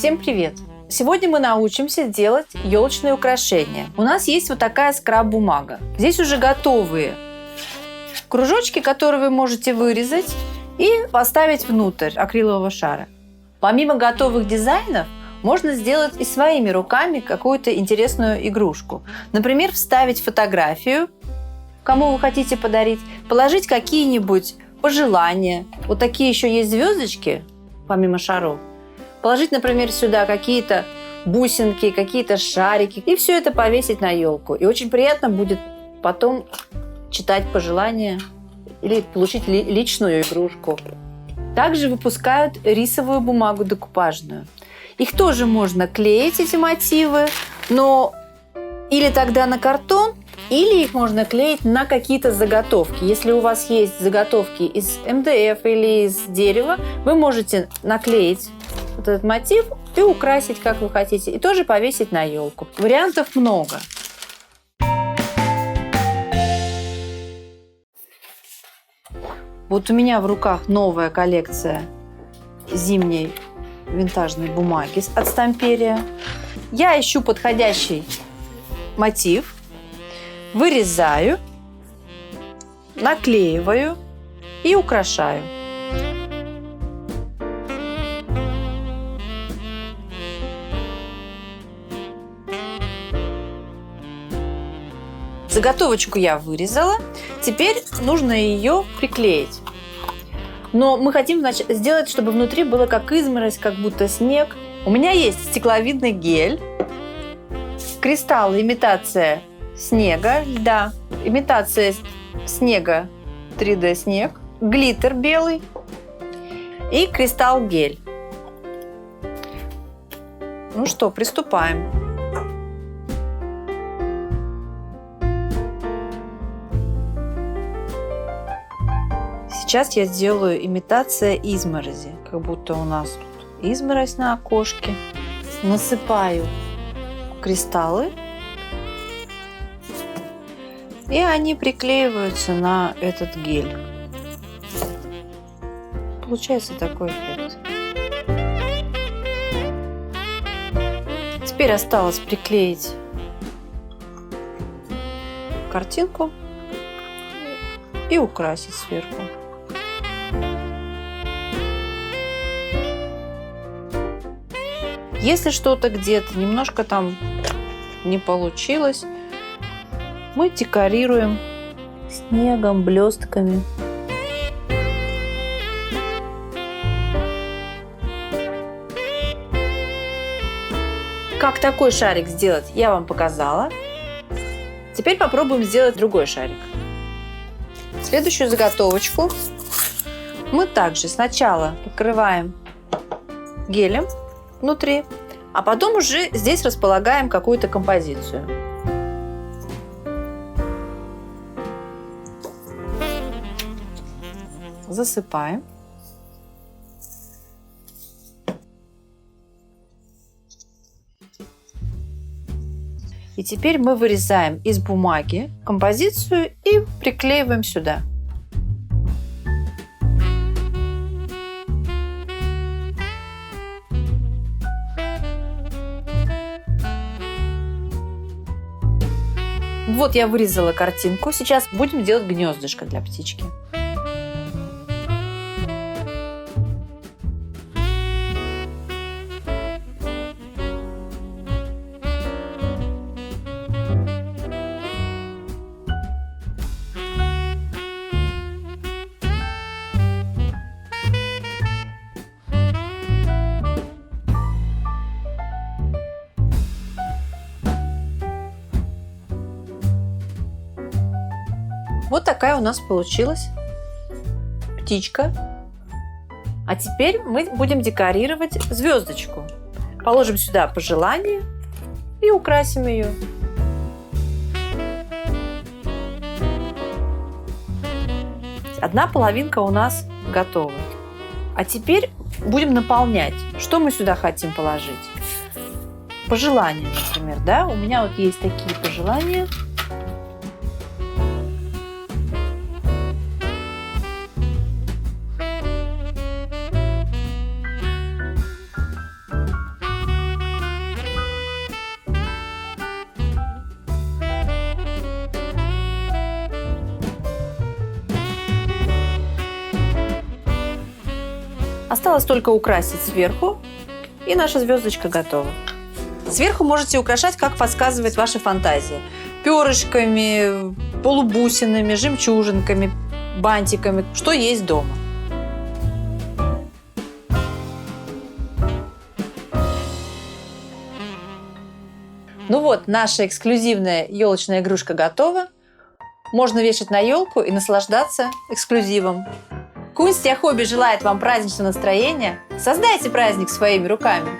Всем привет! Сегодня мы научимся делать елочные украшения. У нас есть вот такая скраб-бумага. Здесь уже готовые кружочки, которые вы можете вырезать и поставить внутрь акрилового шара. Помимо готовых дизайнов, можно сделать и своими руками какую-то интересную игрушку. Например, вставить фотографию, кому вы хотите подарить, положить какие-нибудь пожелания. Вот такие еще есть звездочки, помимо шаров. Положить, например, сюда какие-то бусинки, какие-то шарики. И все это повесить на елку. И очень приятно будет потом читать пожелания или получить личную игрушку. Также выпускают рисовую бумагу декупажную. Их тоже можно клеить, эти мотивы, но или тогда на картон, или их можно клеить на какие-то заготовки. Если у вас есть заготовки из МДФ или из дерева, вы можете наклеить вот этот мотив и украсить, как вы хотите, и тоже повесить на елку. Вариантов много. Вот у меня в руках новая коллекция зимней винтажной бумаги от Стамперия. Я ищу подходящий мотив, вырезаю, наклеиваю и украшаю. Заготовочку я вырезала, теперь нужно ее приклеить. Но мы хотим сделать, чтобы внутри было как изморозь, как будто снег. У меня есть стекловидный гель, кристаллы, имитация снега, льда, имитация снега, 3D снег, глиттер белый и кристалл гель. Ну что, приступаем. Сейчас я сделаю имитация изморози, как будто у нас тут изморозь на окошке. Насыпаю кристаллы, и они приклеиваются на этот гель. Получается такой эффект. Теперь осталось приклеить картинку и украсить сверху. Если что-то где-то немножко там не получилось, мы декорируем снегом, блестками. Как такой шарик сделать, я вам показала. Теперь попробуем сделать другой шарик. Следующую заготовочку мы также сначала покрываем гелем внутри, а потом уже здесь располагаем какую-то композицию. Засыпаем. И теперь мы вырезаем из бумаги композицию и приклеиваем сюда. Вот я вырезала картинку. Сейчас будем делать гнездышко для птички. Вот такая у нас получилась птичка. А теперь мы будем декорировать звездочку. Положим сюда пожелание и украсим ее. Одна половинка у нас готова. А теперь будем наполнять. Что мы сюда хотим положить? Пожелания, например, да? У меня вот есть такие пожелания. Осталось только украсить сверху, и наша звездочка готова. Сверху можете украшать, как подсказывает ваша фантазия. Перышками, полубусинами, жемчужинками, бантиками, что есть дома. Ну вот, наша эксклюзивная елочная игрушка готова. Можно вешать на елку и наслаждаться эксклюзивом. Кунстя Хобби желает вам праздничного настроения. Создайте праздник своими руками.